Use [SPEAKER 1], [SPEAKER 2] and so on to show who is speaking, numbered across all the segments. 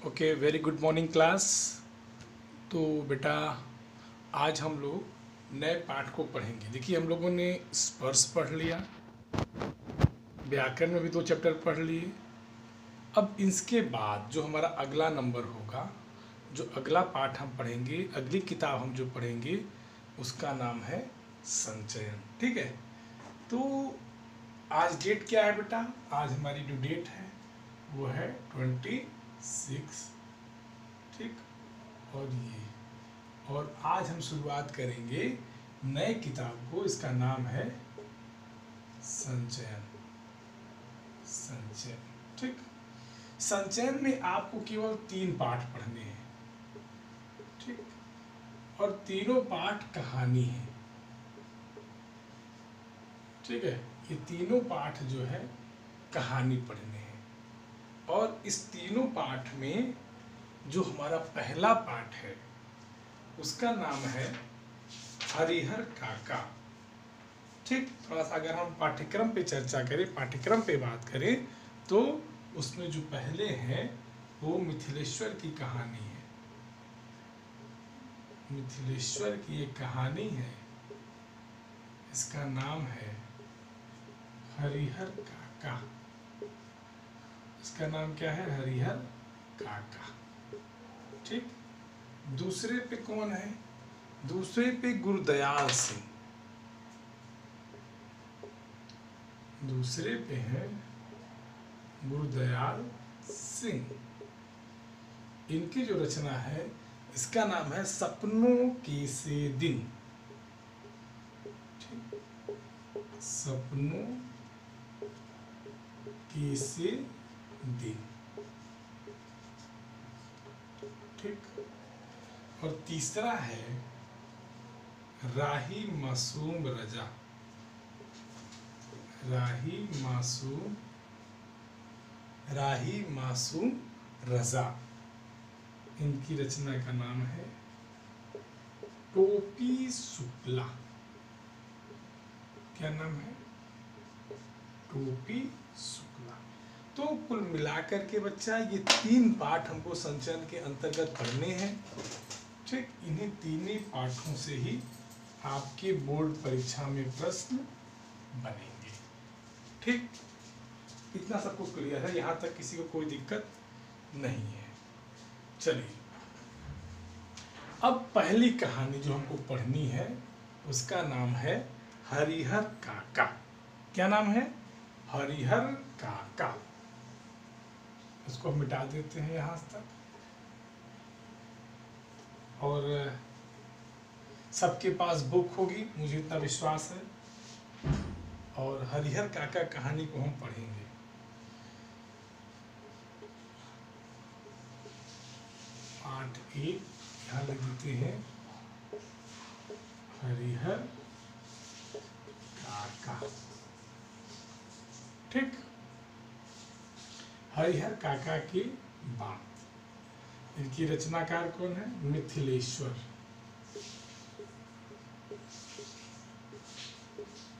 [SPEAKER 1] Okay, very good morning class. तो बेटा, आज हम लोग नए पाठ को पढ़ेंगे। देखिए, हम लोगों ने स्पर्श पढ़ लिया, व्याकरण में भी 2 चैप्टर पढ़ लिए। अब इसके बाद जो हमारा अगला नंबर होगा, जो अगला पाठ हम पढ़ेंगे, अगली किताब हम जो पढ़ेंगे, उसका नाम है संचयन। ठीक है। तो आज डेट क्या है बेटा? आज हमारी जो डेट है वो है 26। ठीक। और आज हम शुरुआत करेंगे नए किताब को। इसका नाम है संचयन। संचयन। ठीक। संचयन में आपको केवल 3 पाठ पढ़ने हैं। ठीक। और तीनों पाठ कहानी है। ठीक है। ये तीनों पाठ जो है कहानी पढ़ने हैं। और इस तीनों पाठ में जो हमारा पहला पाठ है उसका नाम है हरिहर काका। ठीक। थोड़ा सा अगर हम पाठ्यक्रम पे चर्चा करें, पाठ्यक्रम पे बात करें, तो उसमें जो पहले है वो मिथिलेश्वर की कहानी है। मिथिलेश्वर की एक कहानी है, इसका नाम है हरिहर काका। इसका नाम क्या है? हरिहर काका। ठीक। दूसरे पे कौन है? दूसरे पे गुरुदयाल सिंह। दूसरे पे है गुरुदयाल सिंह। इनकी जो रचना है इसका नाम है सपनों के से दिन। ठीक। सपनों के से दिन। ठीक। और तीसरा है राही मासूम रजा। राही मासूम रजा। इनकी रचना का नाम है टोपी शुक्ला। क्या नाम है? टोपी शुक्ला। तो कुल मिलाकर के बच्चा ये 3 पाठ हमको संचयन के अंतर्गत पढ़ने हैं। ठीक। इन्हीं तीनों पाठों से ही आपके बोर्ड परीक्षा में प्रश्न बनेंगे। ठीक। इतना सबको क्लियर है? यहाँ तक किसी को कोई दिक्कत नहीं है। चलिए, अब पहली कहानी जो हमको पढ़नी है उसका नाम है हरिहर काका। क्या नाम है? हरिहर काका। इसको हम मिटा देते हैं यहाँ तक। और सबके पास बुक होगी, मुझे इतना विश्वास है। और हरिहर काका कहानी को हम पढ़ेंगे। पाठ 1 यहाँ लिख देते हैं, हरिहर काका। ठीक। हरिहर काका की बात। इनकी रचनाकार कौन है? मिथिलेश्वर।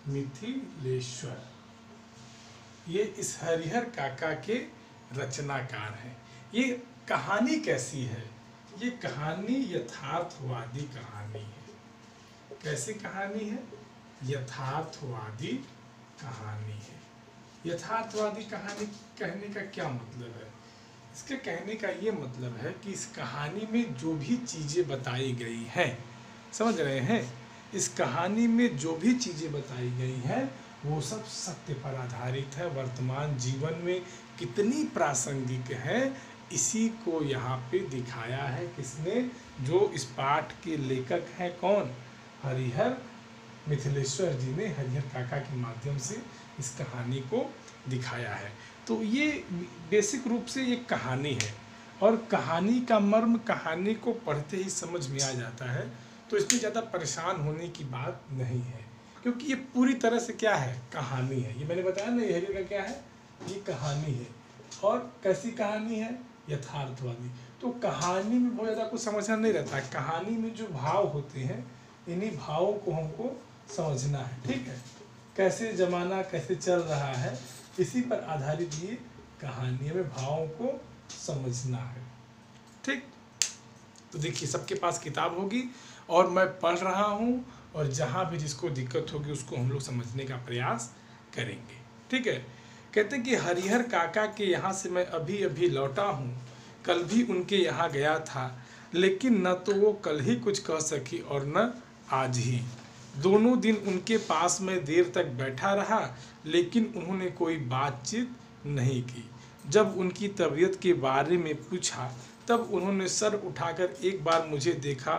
[SPEAKER 1] मिथिलेश्वर ये इस हरिहर काका के रचनाकार हैं। ये कहानी कैसी है? ये कहानी यथार्थवादी कहानी है। कैसी कहानी है? यथार्थवादी कहानी है। यथार्थवादी कहानी कहने का क्या मतलब है? इसके कहने का ये मतलब है कि इस कहानी में जो भी चीज़ें बताई गई हैं, समझ रहे हैं, इस कहानी में जो भी चीज़ें बताई गई हैं वो सब सत्य पर आधारित है। वर्तमान जीवन में कितनी प्रासंगिक है, इसी को यहाँ पे दिखाया है। किसने? जो इस पाठ के लेखक हैं, कौन? हरिहर मिथिलेश्वर जी ने हरिहर काका के माध्यम से इस कहानी को दिखाया है। तो ये बेसिक रूप से ये कहानी है, और कहानी का मर्म कहानी को पढ़ते ही समझ में आ जाता है। तो इसमें ज़्यादा परेशान होने की बात नहीं है, क्योंकि ये पूरी तरह से क्या है? कहानी है। ये मैंने बताया ना, ये हरिहर का क्या है? ये कहानी है। और कैसी कहानी है? यथार्थवादी। तो कहानी में बहुत ज़्यादा कुछ समझना नहीं रहता है। कहानी में जो भाव होते हैं, इन्हीं भावों को हमको समझना है। ठीक है। कैसे ज़माना कैसे चल रहा है, इसी पर आधारित ये कहानी में भावों को समझना है। ठीक, तो देखिए सबके पास किताब होगी और मैं पढ़ रहा हूँ, और जहाँ भी जिसको दिक्कत होगी उसको हम लोग समझने का प्रयास करेंगे। ठीक है। कहते हैं कि हरिहर काका के यहाँ से मैं अभी अभी लौटा हूँ, कल भी उनके यहाँ गया था, लेकिन न तो वो कल ही कुछ कह सकी और न आज ही। दोनों दिन उनके पास में देर तक बैठा रहा, लेकिन उन्होंने कोई बातचीत नहीं की। जब उनकी तबीयत के बारे में पूछा तब उन्होंने सर उठाकर एक बार मुझे देखा,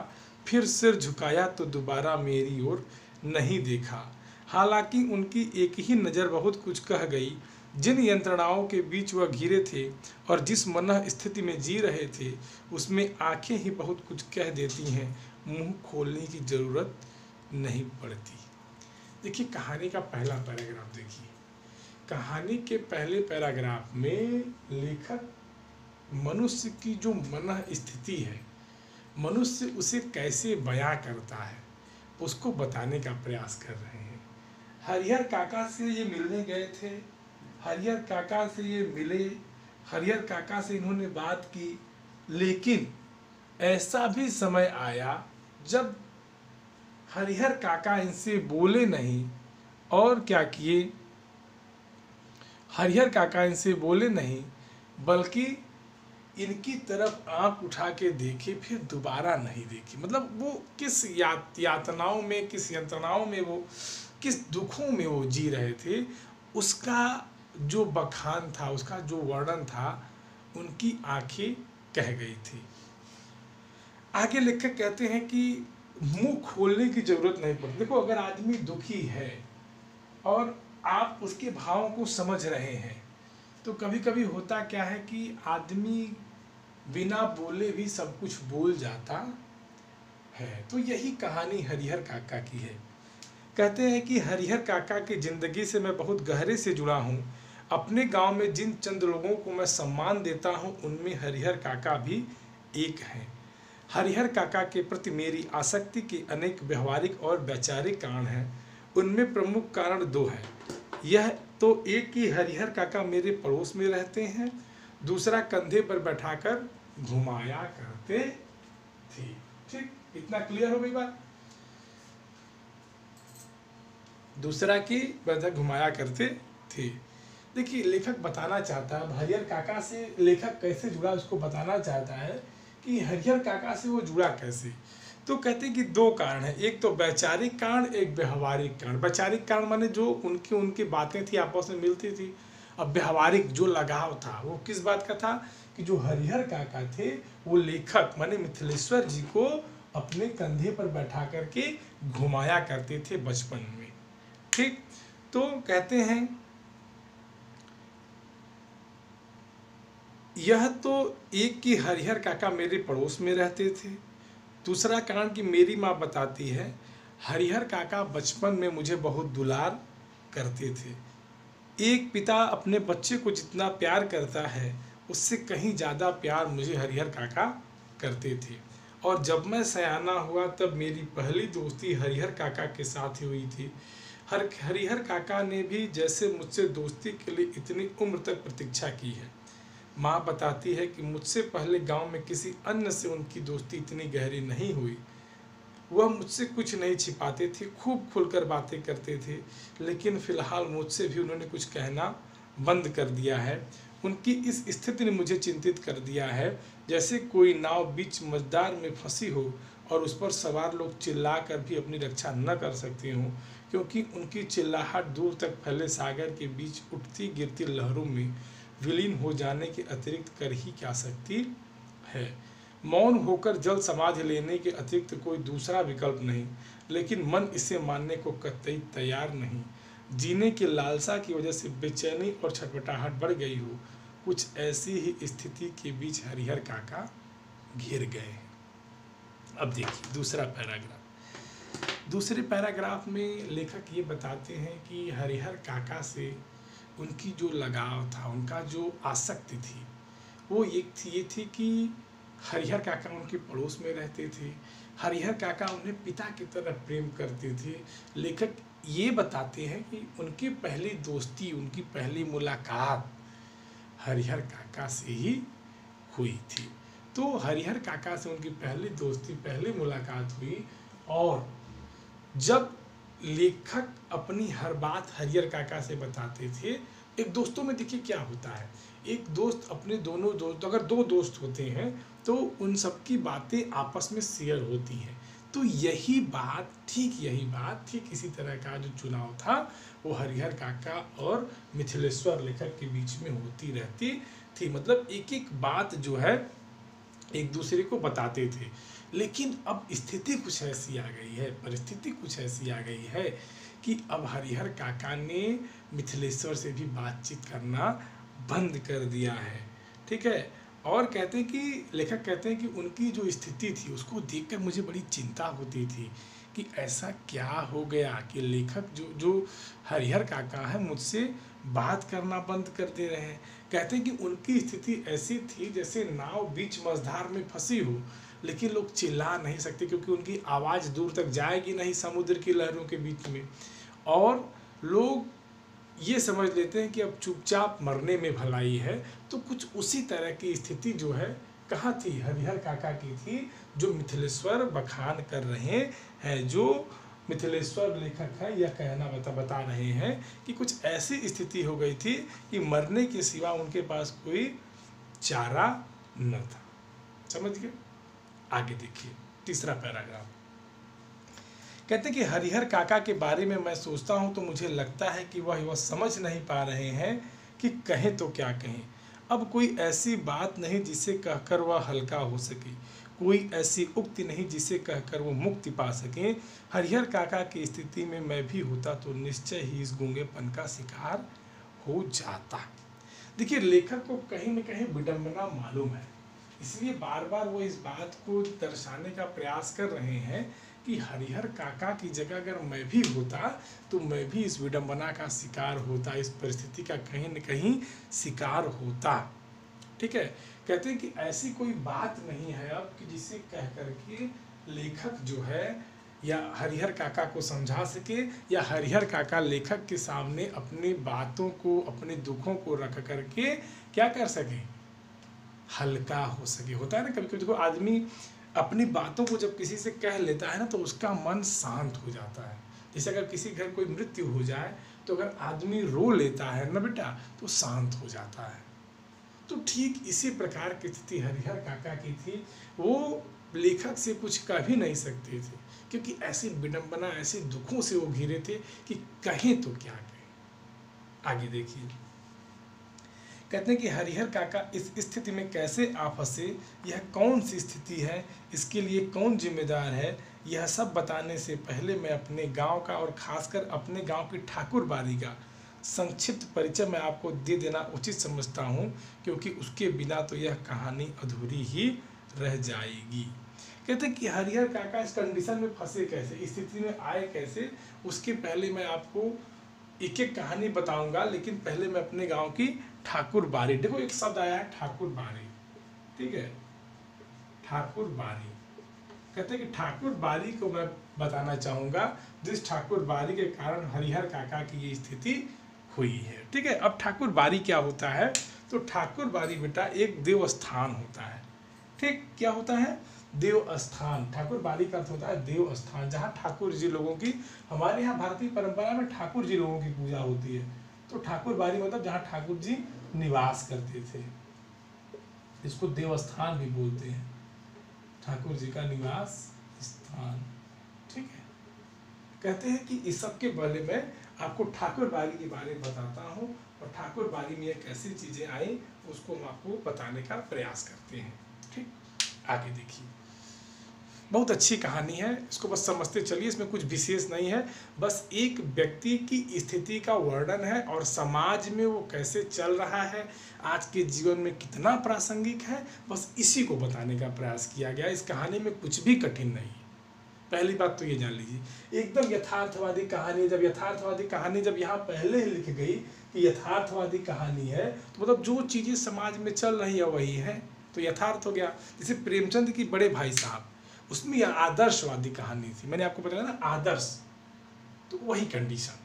[SPEAKER 1] फिर सिर झुकाया तो दोबारा मेरी ओर नहीं देखा। हालांकि उनकी एक ही नज़र बहुत कुछ कह गई। जिन यंत्रणाओं के बीच वह घिरे थे और जिस मनः स्थिति में जी रहे थे, उसमें आंखें ही बहुत कुछ कह देती हैं, मुंह खोलने की ज़रूरत नहीं पड़ती। देखिए कहानी का पहला पैराग्राफ देखिए। कहानी के पहले पैराग्राफ में लेखक मनुष्य की जो मनः स्थिति है, मनुष्य उसे कैसे बयां करता है, उसको बताने का प्रयास कर रहे हैं। हरिहर काका से ये मिलने गए थे, हरिहर काका से ये मिले, हरिहर काका से इन्होंने बात की, लेकिन ऐसा भी समय आया जब हरिहर काका इनसे बोले नहीं, और क्या किए, हरिहर काका इनसे बोले नहीं बल्कि इनकी तरफ आंख उठा के देखे, फिर दोबारा नहीं देखी। मतलब वो किस यातनाओं में, किस यंत्रणाओं में, वो किस दुखों में वो जी रहे थे, उसका जो बखान था, उसका जो वर्णन था, उनकी आंखें कह गई थी। आगे लेखक कहते हैं कि मुंह खोलने की जरूरत नहीं पड़ती। देखो अगर आदमी दुखी है और आप उसके भावों को समझ रहे हैं, तो कभी कभी होता क्या है कि आदमी बिना बोले भी सब कुछ बोल जाता है। तो यही कहानी हरिहर काका की है। कहते हैं कि हरिहर काका की ज़िंदगी से मैं बहुत गहरे से जुड़ा हूँ। अपने गांव में जिन चंद लोगों को मैं सम्मान देता हूँ, उनमें हरिहर काका भी एक हैं। हरिहर काका के प्रति मेरी आसक्ति के अनेक व्यवहारिक और वैचारिक कारण हैं। उनमें प्रमुख कारण दो हैं। यह तो एक कि हरिहर काका मेरे पड़ोस में रहते हैं, दूसरा कंधे पर बैठाकर घुमाया करते थे। ठीक, इतना क्लियर हो गई बात। दूसरा की वजह घुमाया करते थे। देखिए लेखक बताना चाहता है, हरिहर काका से लेखक कैसे जुड़ा उसको बताना चाहता है कि हरिहर काका से वो जुड़ा कैसे। तो कहते हैं कि दो कारण हैं, एक तो वैचारिक कारण, एक व्यवहारिक कारण। वैचारिक कारण माने जो उनकी बातें थी आपस में मिलती थी। अब व्यवहारिक जो लगाव था वो किस बात का था कि जो हरिहर काका थे वो लेखक माने मिथिलेश्वर जी को अपने कंधे पर बैठा करके घुमाया करते थे बचपन में। ठीक, तो कहते हैं यह तो एक कि हरिहर काका मेरे पड़ोस में रहते थे, दूसरा कारण कि मेरी माँ बताती है हरिहर काका बचपन में मुझे बहुत दुलार करते थे। एक पिता अपने बच्चे को जितना प्यार करता है उससे कहीं ज़्यादा प्यार मुझे हरिहर काका करते थे। और जब मैं सयाना हुआ तब मेरी पहली दोस्ती हरिहर काका के साथ ही हुई थी। हरिहर काका ने भी जैसे मुझसे दोस्ती के लिए इतनी उम्र तक प्रतीक्षा की है। माँ बताती है कि मुझसे पहले गांव में किसी अन्य से उनकी दोस्ती इतनी गहरी नहीं हुई। वह मुझसे कुछ नहीं छिपाते थे, खूब खुलकर बातें करते थे, लेकिन फिलहाल मुझसे भी उन्होंने कुछ कहना बंद कर दिया है। उनकी इस स्थिति ने मुझे चिंतित कर दिया है, जैसे कोई नाव बीच मझधार में फंसी हो और उस पर सवार लोग चिल्ला कर भी अपनी रक्षा न कर सकते हों, क्योंकि उनकी चिल्लाहट दूर तक फैले सागर के बीच उठती गिरती लहरों में विलीन हो जाने के अतिरिक्त कर ही क्या सकती है। मौन होकर जल समाधि लेने के अतिरिक्त कोई दूसरा विकल्प नहीं, लेकिन मन इसे मानने को कतई तैयार नहीं। जीने की लालसा की वजह से बेचैनी और छटपटाहट बढ़ गई हो, कुछ ऐसी ही स्थिति के बीच हरिहर काका घिर गए। अब देखिए दूसरा पैराग्राफ। दूसरे पैराग्राफ में लेखक ये बताते हैं कि हरिहर काका से उनकी जो लगाव था, उनका जो आसक्ति थी, वो ये थी कि हरिहर काका उनके पड़ोस में रहते थे, हरिहर काका उन्हें पिता की तरह प्रेम करते थे। लेखक ये बताते हैं कि उनकी पहली दोस्ती, उनकी पहली मुलाकात हरिहर काका से ही हुई थी। तो हरिहर काका से उनकी पहली दोस्ती, पहली मुलाकात हुई। और जब लेखक अपनी हर बात हरिहर काका से बताते थे, एक दोस्तों में देखिए क्या होता है, एक दोस्त अपने दोनों दोस्त, अगर दो दोस्त होते हैं तो उन सबकी बातें आपस में शेयर होती हैं। तो यही बात, ठीक इसी तरह का जो चुनाव था वो हरिहर काका और मिथिलेश्वर लेखक के बीच में होती रहती थी। मतलब एक एक बात जो है एक दूसरे को बताते थे। लेकिन अब स्थिति कुछ ऐसी आ गई है, परिस्थिति कुछ ऐसी आ गई है कि अब हरिहर काका ने मिथिलेश्वर से भी बातचीत करना बंद कर दिया है। ठीक है। और कहते हैं कि लेखक कहते हैं कि उनकी जो स्थिति थी उसको देखकर मुझे बड़ी चिंता होती थी कि ऐसा क्या हो गया कि लेखक जो हरिहर काका है मुझसे बात करना बंद कर दे रहे हैं। कहते हैं कि उनकी स्थिति ऐसी थी जैसे नाव बीच मझधार में फंसी हो, लेकिन लोग चिल्ला नहीं सकते क्योंकि उनकी आवाज़ दूर तक जाएगी नहीं समुद्र की लहरों के बीच में। और लोग ये समझ लेते हैं कि अब चुपचाप मरने में भलाई है। तो कुछ उसी तरह की स्थिति जो है कहाँ थी, हरिहर काका की थी, जो मिथिलेश्वर बखान कर रहे हैं, जो मिथिलेश्वर लेखक है यह कहना बता रहे हैं कि कुछ ऐसी स्थिति हो गई थी कि मरने के सिवा उनके पास कोई चारा न था। समझ गए? आगे देखिए तीसरा पैराग्राफ। कहते हैं कि हरिहर काका के बारे में मैं सोचता हूँ तो मुझे लगता है कि वह समझ नहीं पा रहे हैं कि कहें तो क्या कहें। अब कोई ऐसी बात नहीं जिसे कहकर वह हल्का हो सके, कोई ऐसी उक्ति नहीं जिसे कहकर वो मुक्ति पा सकें। हरिहर काका की स्थिति में मैं भी होता तो निश्चय ही इस गूंगेपन का शिकार हो जाता। देखिए लेखक को कहीं न कहीं विडंबना मालूम है, इसलिए बार बार वो इस बात को दर्शाने का प्रयास कर रहे हैं कि हरिहर काका की जगह अगर मैं भी होता तो मैं भी इस विडंबना का शिकार होता, इस परिस्थिति का कहीं न कहीं शिकार होता। ठीक है। कहते हैं कि ऐसी कोई बात नहीं है अब कि जिसे कह करके लेखक जो है या हरिहर काका को समझा सके, या हरिहर काका लेखक के सामने अपनी बातों को, अपने दुखों को रख करके क्या कर सके, हल्का हो सके। होता है ना कभी कभी, देखो आदमी अपनी बातों को जब किसी से कह लेता है ना तो उसका मन शांत हो जाता है। जैसे अगर किसी घर कोई मृत्यु हो जाए तो अगर आदमी रो लेता है ना बेटा तो शांत हो जाता है। तो ठीक इसी प्रकार की स्थिति हरिहर काका की थी। वो लेखक से कुछ कह भी नहीं सकते थे क्योंकि ऐसी विडंबना, ऐसे दुखों से वो घिरे थे कि कहें तो क्या कहें। आगे देखिए। कहते हैं कि हरिहर काका इस स्थिति में कैसे आ फंसे, यह कौन सी स्थिति है, इसके लिए कौन जिम्मेदार है, यह सब बताने से पहले मैं अपने गांव का और खासकर अपने गांव की ठाकुर बाड़ी का संक्षिप्त परिचय मैं आपको दे देना उचित समझता हूं, क्योंकि उसके बिना तो यह कहानी अधूरी ही रह जाएगी। कहते हैं कि हरिहर काका इस कंडीशन में फंसे कैसे, इस स्थिति में आए कैसे, उसके पहले मैं आपको एक एक कहानी बताऊंगा। लेकिन पहले मैं अपने गांव की ठाकुर बाड़ी, देखो एक शब्द आया है ठाकुर बाड़ी, ठीक है, ठाकुर बाड़ी। कहते हैं कि ठाकुर बाड़ी को मैं बताना चाहूंगा, जिस ठाकुर बाड़ी के कारण हरिहर काका की ये स्थिति हुई है। ठीक है। अब ठाकुर बाड़ी क्या होता है, तो ठाकुर बाड़ी बेटा एक देव स्थान होता है। ठीक, क्या होता है, देव स्थान। ठाकुर बाड़ी का अर्थ होता है देव स्थान, जहाँ ठाकुर जी लोगों की, हमारे यहाँ भारतीय परंपरा में ठाकुर जी लोगों की पूजा होती है। तो ठाकुर बाड़ी मतलब जहाँ ठाकुर जी निवास करते थे, इसको देवस्थान भी बोलते हैं, ठाकुर जी का निवास स्थान। ठीक है। कहते हैं कि इस सब के बारे में आपको ठाकुर बाड़ी के बारे में बताता हूँ, और ठाकुर बाड़ी में कैसी चीजें आई उसको हम आपको बताने का प्रयास करते हैं। ठीक, आगे देखिए। बहुत अच्छी कहानी है, इसको बस समझते चलिए, इसमें कुछ विशेष नहीं है, बस एक व्यक्ति की स्थिति का वर्णन है और समाज में वो कैसे चल रहा है, आज के जीवन में कितना प्रासंगिक है, बस इसी को बताने का प्रयास किया गया। इस कहानी में कुछ भी कठिन नहीं है। पहली बात तो ये जान लीजिए, एकदम यथार्थवादी कहानी। जब यथार्थवादी कहानी जब यहाँ पहले ही लिख गई कि यथार्थवादी कहानी है, तो मतलब जो चीज़ें समाज में चल रही है वही है, तो यथार्थ हो गया। जैसे प्रेमचंद की बड़े भाई साहब, उसमें यह आदर्शवादी कहानी थी, मैंने आपको बताया ना आदर्श, तो वही कंडीशन।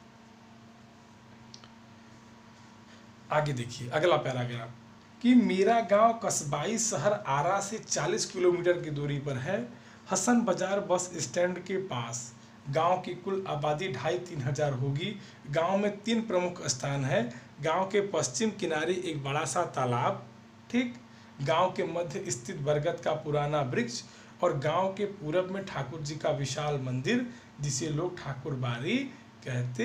[SPEAKER 1] आगे देखिए अगला पैराग्राफ। कि मेरा गांव कस्बाई शहर आरा से 40 किलोमीटर की दूरी पर है। हसन बाजार बस स्टैंड के पास। गांव की कुल आबादी 2,500-3 हजार होगी। गांव में 3 प्रमुख स्थान है। गांव के पश्चिम किनारे एक बड़ा सा तालाब, ठीक, गांव के मध्य स्थित बरगद का पुराना वृक्ष और गांव के पूरब में ठाकुर जी का विशाल मंदिर जिसे लोग ठाकुर बाड़ी कहते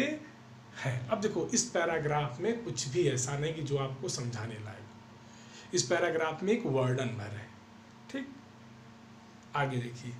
[SPEAKER 1] हैं। अब देखो इस पैराग्राफ में कुछ भी ऐसा नहीं कि जो आपको समझाने लायक। इस पैराग्राफ में एक वर्णन भर है, ठीक। आगे देखिए,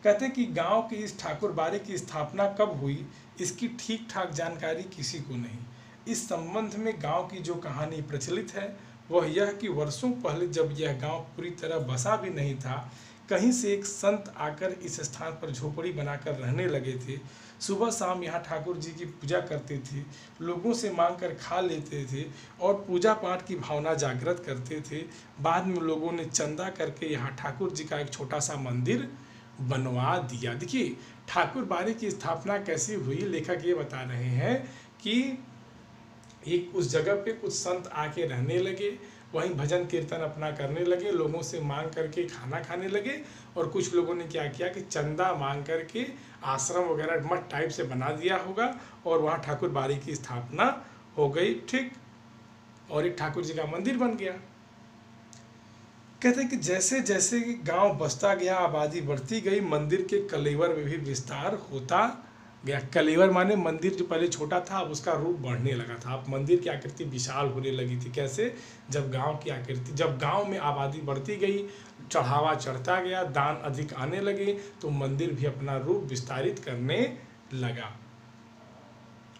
[SPEAKER 1] कहते हैं कि गांव की इस ठाकुर बाड़ी की स्थापना कब हुई इसकी ठीक ठाक जानकारी किसी को नहीं। इस संबंध में गांव की जो कहानी प्रचलित है वह यह कि वर्षों पहले जब यह गांव पूरी तरह बसा भी नहीं था, कहीं से एक संत आकर इस स्थान पर झोपड़ी बनाकर रहने लगे थे। सुबह शाम यहाँ ठाकुर जी की पूजा करते थे, लोगों से मांग कर खा लेते थे और पूजा पाठ की भावना जागृत करते थे। बाद में लोगों ने चंदा करके यहाँ ठाकुर जी का एक छोटा सा मंदिर बनवा दिया। देखिए ठाकुर बाड़ी की स्थापना कैसे हुई, लेखक ये बता रहे हैं कि एक उस जगह पे कुछ संत आके रहने लगे, वहीं भजन कीर्तन अपना करने लगे, लोगों से मांग करके खाना खाने लगे और कुछ लोगों ने क्या किया कि चंदा मांग करके आश्रम वगैरह मठ टाइप से बना दिया होगा और वहाँ ठाकुर बाड़ी की स्थापना हो गई, ठीक, और एक ठाकुर जी का मंदिर बन गया। कहते हैं कि जैसे जैसे गांव बसता गया, आबादी बढ़ती गई, मंदिर के कलेवर में भी विस्तार होता गया। कलेवर माने मंदिर जो पहले छोटा था अब उसका रूप बढ़ने लगा था, अब मंदिर की आकृति विशाल होने लगी थी। कैसे? जब गांव की आकृति, जब गांव में आबादी बढ़ती गई, चढ़ावा चढ़ता गया, दान अधिक आने लगे तो मंदिर भी अपना रूप विस्तारित करने लगा।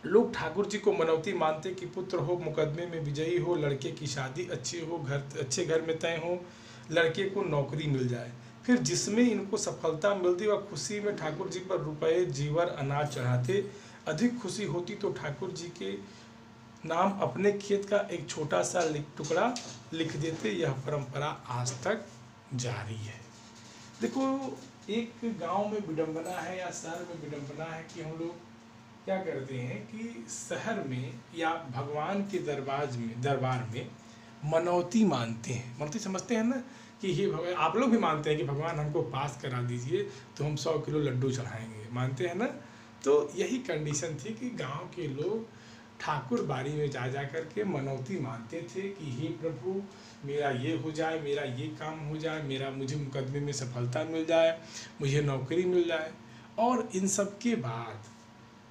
[SPEAKER 1] लोग ठाकुर जी को मनौती मानते कि पुत्र हो, मुकदमे में विजयी हो, लड़के की शादी अच्छी हो, घर अच्छे घर में तय हो, लड़के को नौकरी मिल जाए। फिर जिसमें इनको सफलता मिलती वह खुशी में ठाकुर जी पर रुपए, जीवर, अनाज चढ़ाते। अधिक खुशी होती तो ठाकुर जी के नाम अपने खेत का एक छोटा सा टुकड़ा लिख देते। यह परंपरा आज तक जारी है। देखो एक गांव में विडंबना है या शहर में विडंबना है कि हम लोग क्या करते हैं कि शहर में या भगवान के दरबार में मनौती मानते हैं। मनौती समझते हैं ना कि ये भगवान, आप लोग भी मानते हैं कि भगवान हमको पास करा दीजिए तो हम 100 किलो लड्डू चढ़ाएंगे, मानते हैं ना। तो यही कंडीशन थी कि गांव के लोग ठाकुर बाड़ी में जा कर के मनौती मानते थे कि हे प्रभु मेरा ये हो जाए, मेरा ये काम हो जाए, मुझे मुकदमे में सफलता मिल जाए, मुझे नौकरी मिल जाए। और इन सब के बाद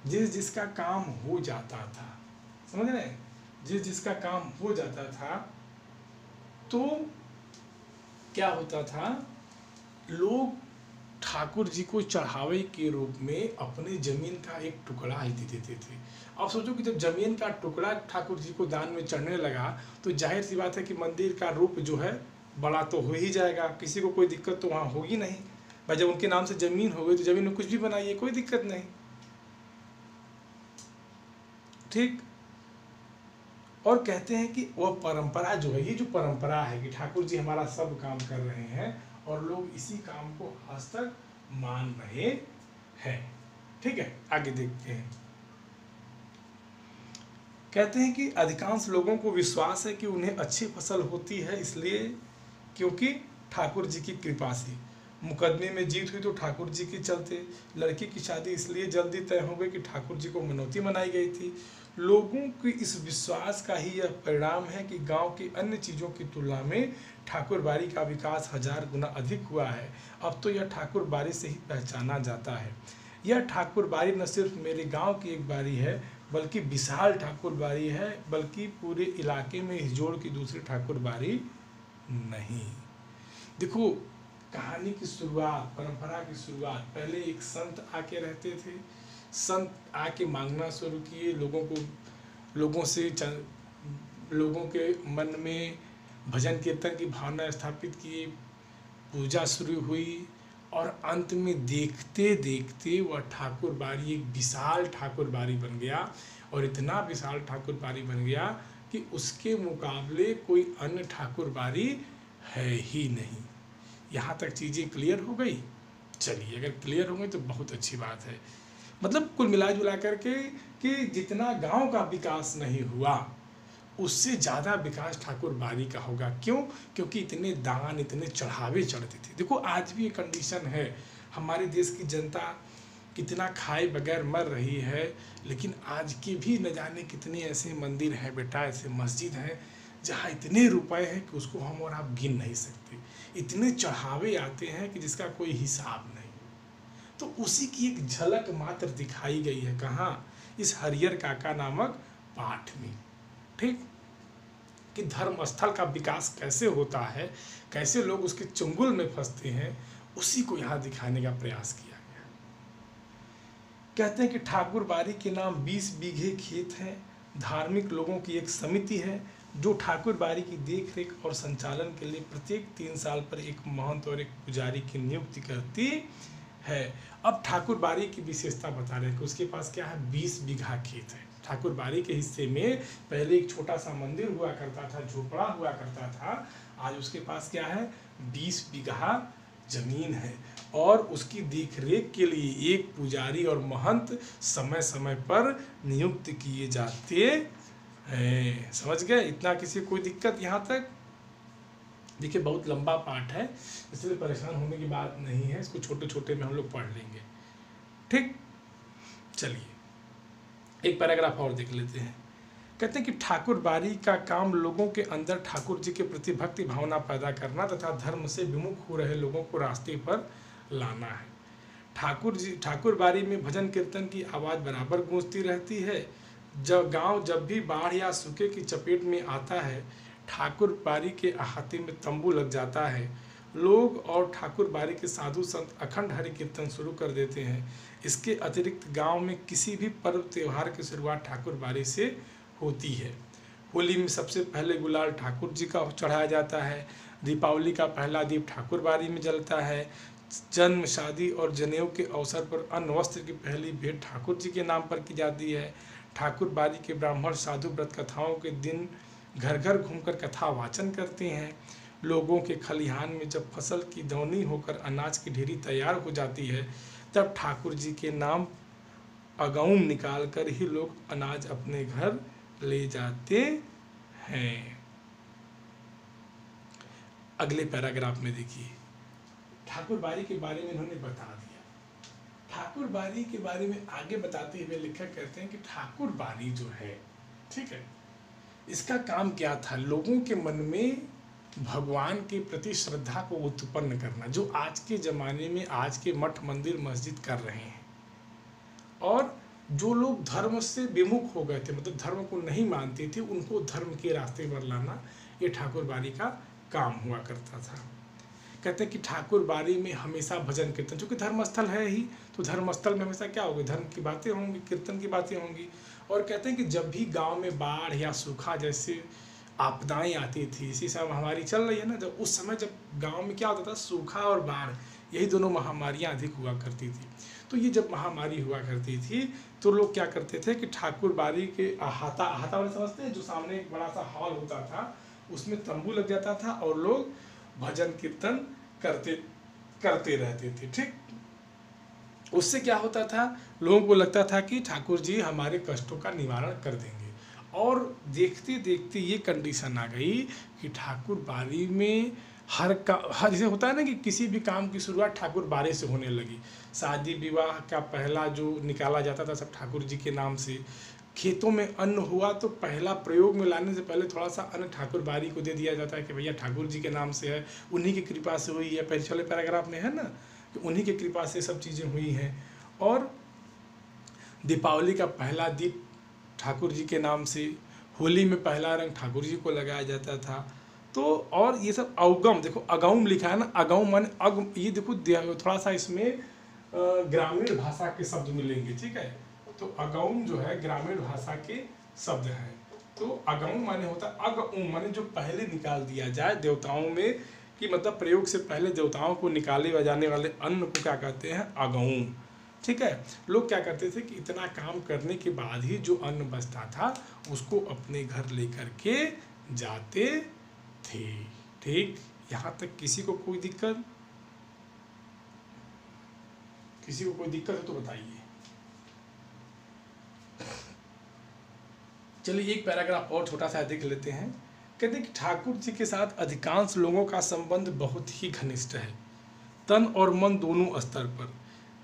[SPEAKER 1] जिसका काम हो जाता था, समझ रहे हैं, जिसका काम हो जाता था तो क्या होता था, लोग ठाकुर जी को चढ़ावे के रूप में अपने जमीन का एक टुकड़ा ही दे देते थे। अब सोचो कि जब जमीन का टुकड़ा ठाकुर जी को दान में चढ़ने लगा तो जाहिर सी बात है कि मंदिर का रूप जो है बड़ा तो हो ही जाएगा, किसी को कोई दिक्कत तो वहाँ होगी नहीं। भाई जब उनके नाम से जमीन हो गई तो जमीन में कुछ भी बनाइए, कोई दिक्कत नहीं, ठीक। और कहते हैं कि वह परंपरा जो है, ये जो परंपरा है कि ठाकुर जी हमारा सब काम कर रहे हैं और लोग इसी काम को आज तक मान रहे हैं, ठीक है। आगे देखते हैं। कहते हैं कि अधिकांश लोगों को विश्वास है कि उन्हें अच्छी फसल होती है इसलिए क्योंकि ठाकुर जी की कृपा से। मुकदमे में जीत हुई तो ठाकुर जी के चलते। लड़की की शादी इसलिए जल्दी तय हो गई कि ठाकुर जी को मनौती मनाई गई थी। लोगों के इस विश्वास का ही यह परिणाम है कि गांव की अन्य चीज़ों की तुलना में ठाकुर बाड़ी का विकास 1000 गुना अधिक हुआ है। अब तो यह ठाकुर बाड़ी से ही पहचाना जाता है। यह ठाकुर बाड़ी न सिर्फ मेरे गांव की एक बाड़ी है बल्कि विशाल ठाकुर बाड़ी है, बल्कि पूरे इलाके में इस जोड़ की दूसरी ठाकुर बाड़ी नहीं। देखो कहानी की शुरुआत, परंपरा की शुरुआत, पहले एक संत आके रहते थे, संत आके मांगना शुरू किए, लोगों के मन में भजन कीर्तन की भावना स्थापित किए, पूजा शुरू हुई और अंत में देखते देखते वह ठाकुर बाड़ी एक विशाल ठाकुर बाड़ी बन गया। और इतना विशाल ठाकुर बाड़ी बन गया कि उसके मुकाबले कोई अन्य ठाकुर बाड़ी है ही नहीं। यहाँ तक चीज़ें क्लियर हो गई? चलिए अगर क्लियर हो गई तो बहुत अच्छी बात है। मतलब कुल मिला जुला करके कि जितना गांव का विकास नहीं हुआ उससे ज़्यादा विकास ठाकुर बारी का होगा। क्यों? क्योंकि इतने दान, इतने चढ़ावे चढ़ते थे। देखो आज भी ये कंडीशन है, हमारे देश की जनता कितना खाए बगैर मर रही है, लेकिन आज के भी न जाने कितने ऐसे मंदिर हैं बेटा, ऐसे मस्जिद हैं जहाँ इतने रुपए हैं कि उसको हम और आप गिन नहीं सकते। इतने चढ़ावे आते हैं कि जिसका कोई हिसाब नहीं। तो उसी की एक झलक मात्र दिखाई गई है कहाँ? इस हरिहर काका नामक पाठ में। ठीक, कि धर्म स्थल का विकास कैसे होता है, कैसे लोग उसके चंगुल में फंसते हैं, उसी को यहाँ दिखाने का प्रयास किया गया। कहते हैं कि ठाकुर बारी के नाम 20 बीघे खेत हैं। धार्मिक लोगों की एक समिति है जो ठाकुर बारी की देखरेख और संचालन के लिए प्रत्येक 3 साल पर एक महंत और एक पुजारी की नियुक्ति करती है। अब ठाकुर बारी की विशेषता बता रहे हैं कि उसके पास क्या है, 20 बीघा खेत है। ठाकुर बारी के हिस्से में पहले एक छोटा सा मंदिर हुआ करता था, झोपड़ा हुआ करता था। आज उसके पास क्या है, 20 बीघा जमीन है और उसकी देखरेख के लिए एक पुजारी और महंत समय समय पर नियुक्त किए जाते हैं। समझ गए? इतना किसी कोई दिक्कत यहाँ तक? देखिए बहुत लंबा पाठ है, इसलिए परेशान होने की बात नहीं है, इसको छोटे छोटे में हम लोग पढ़ लेंगे। ठीक, चलिए एक पैराग्राफ और देख लेते हैं। कहते हैं कि ठाकुर बारी का काम लोगों के अंदर ठाकुर जी के प्रति भक्ति भावना पैदा करना तथा धर्म से विमुख हो रहे लोगों को रास्ते पर लाना है। ठाकुर बारी में भजन कीर्तन की आवाज़ बराबर गूंजती रहती है। जब भी बाढ़ या सूखे की चपेट में आता है, ठाकुर बारी के अहाते में तंबू लग जाता है। लोग और ठाकुर बारी के साधु संत अखंड हरि कीर्तन शुरू कर देते हैं। इसके अतिरिक्त गांव में किसी भी पर्व त्यौहार की शुरुआत ठाकुर बारी से होती है। होली में सबसे पहले गुलाल ठाकुर जी का चढ़ाया जाता है। दीपावली का पहला दीप ठाकुर बारी में जलता है। जन्म, शादी और जनेऊ के अवसर पर अन्न वस्त्र की पहली भेंट ठाकुर जी के नाम पर की जाती है। ठाकुर बारी के ब्राह्मण साधु व्रत कथाओं के दिन घर घर घूमकर कथा वाचन करते हैं। लोगों के खलिहान में जब फसल की दौनी होकर अनाज की ढेरी तैयार हो जाती है, तब ठाकुर जी के नाम अगौम निकाल कर ही लोग अनाज अपने घर ले जाते हैं। अगले पैराग्राफ में देखिए, ठाकुर बारी के बारे में इन्होंने बता दिया। ठाकुर बारी के बारे में आगे बताते हुए लेखक कहते हैं कि ठाकुर बारी जो है, ठीक है, इसका काम क्या था, लोगों के मन में भगवान के प्रति श्रद्धा को उत्पन्न करना, जो आज के ज़माने में आज के मठ मंदिर मस्जिद कर रहे हैं। और जो लोग धर्म से विमुख हो गए थे, मतलब धर्म को नहीं मानते थे, उनको धर्म के रास्ते पर लाना, ये ठाकुर बारी का काम हुआ करता था। कहते हैं कि ठाकुर बारी में हमेशा भजन कीर्तन, चूँकि धर्मस्थल है ही, तो धर्मस्थल में हमेशा क्या होगी, धर्म की बातें होंगी, कीर्तन की बातें होंगी। और कहते हैं कि जब भी गांव में बाढ़ या सूखा जैसे आपदाएं आती थी, इसी समय महामारी चल रही है ना, जब उस समय जब गांव में क्या होता था, सूखा और बाढ़, यही दोनों महामारियां अधिक हुआ करती थी। तो ये जब महामारी हुआ करती थी तो लोग क्या करते थे कि ठाकुर बारी के अहाता वाले समझते हैं, जो सामने एक बड़ा सा हॉल होता था, उसमें तंबू लग जाता था और लोग भजन कीर्तन करते रहते थे। ठीक, उससे क्या होता था, लोगों को लगता था कि ठाकुर जी हमारे कष्टों का निवारण कर देंगे। और देखते देखते ये कंडीशन आ गई कि ठाकुर बारी में हर जैसे होता है ना कि किसी भी काम की शुरुआत ठाकुर बारी से होने लगी। शादी विवाह का पहला जो निकाला जाता था सब ठाकुर जी के नाम से। खेतों में अन्न हुआ तो पहला प्रयोग में लाने से पहले थोड़ा सा अन्न ठाकुर बारी को दे दिया जाता है कि भैया ठाकुर जी के नाम से है, उन्हीं की कृपा से हुई है। पिछले पैराग्राफ में है ना कि उन्हीं की कृपा से सब चीज़ें हुई हैं। और दीपावली का पहला दीप ठाकुर जी के नाम से, होली में पहला रंग ठाकुर जी को लगाया जाता था। तो और ये सब अवगम, देखो अगौम लिखा है ना, अगौम माने अग, ये देखो थोड़ा सा इसमें ग्रामीण भाषा के शब्द मिलेंगे। ठीक है, तो अगौम जो है ग्रामीण भाषा के शब्द हैं। तो अगौम माने होता है अगउम, माने जो पहले निकाल दिया जाए देवताओं में, कि मतलब प्रयोग से पहले देवताओं को निकाले जाने वाले अन्न को क्या कहते हैं, अगौम। ठीक है, लोग क्या करते थे कि इतना काम करने के बाद ही जो अन्न बचता था उसको अपने घर लेकर के जाते थे। ठीक, यहाँ तक किसी को कोई दिक्कत हो तो बताइए। चलिए एक पैराग्राफ और छोटा सा देख लेते हैं। कहते हैं कि ठाकुर जी के साथ अधिकांश लोगों का संबंध बहुत ही घनिष्ठ है, तन और मन दोनों स्तर पर।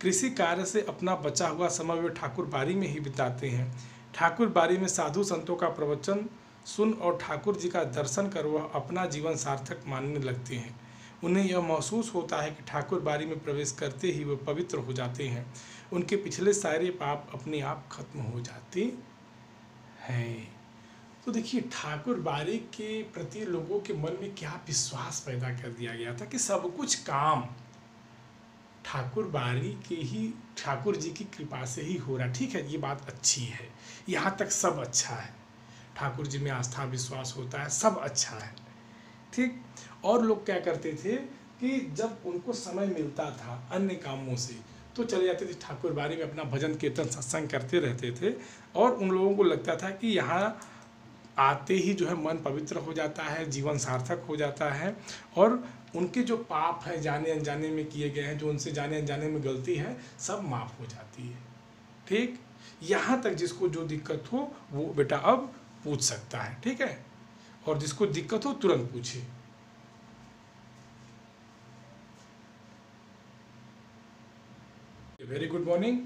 [SPEAKER 1] कृषि कार्य से अपना बचा हुआ समय वे ठाकुर बाड़ी में ही बिताते हैं। ठाकुर बाड़ी में साधु संतों का प्रवचन सुन और ठाकुर जी का दर्शन कर वह अपना जीवन सार्थक मानने लगते हैं। उन्हें यह महसूस होता है कि ठाकुर बाड़ी में प्रवेश करते ही वे पवित्र हो जाते हैं। उनके पिछले सारे पाप अपने आप खत्म हो जाते हैं। तो देखिए ठाकुर बाड़ी के प्रति लोगों के मन में क्या विश्वास पैदा कर दिया गया था कि सब कुछ काम ठाकुर बाड़ी के ही, ठाकुर जी की कृपा से ही हो रहा। ठीक है, ये बात अच्छी है, यहाँ तक सब अच्छा है, ठाकुर जी में आस्था विश्वास होता है, सब अच्छा है। ठीक। और लोग क्या करते थे कि जब उनको समय मिलता था अन्य कामों से तो चले जाते थे ठाकुर बाड़ी में, अपना भजन कीर्तन सत्संग करते रहते थे। और उन लोगों को लगता था कि यहाँ आते ही जो है मन पवित्र हो जाता है, जीवन सार्थक हो जाता है, और उनके जो पाप हैं जाने अनजाने में किए गए हैं, जो उनसे जाने अनजाने में गलती है, सब माफ़ हो जाती है। ठीक। यहाँ तक जिसको जो दिक्कत हो वो बेटा अब पूछ सकता है। ठीक है, और जिसको दिक्कत हो तुरंत पूछे। Very good morning.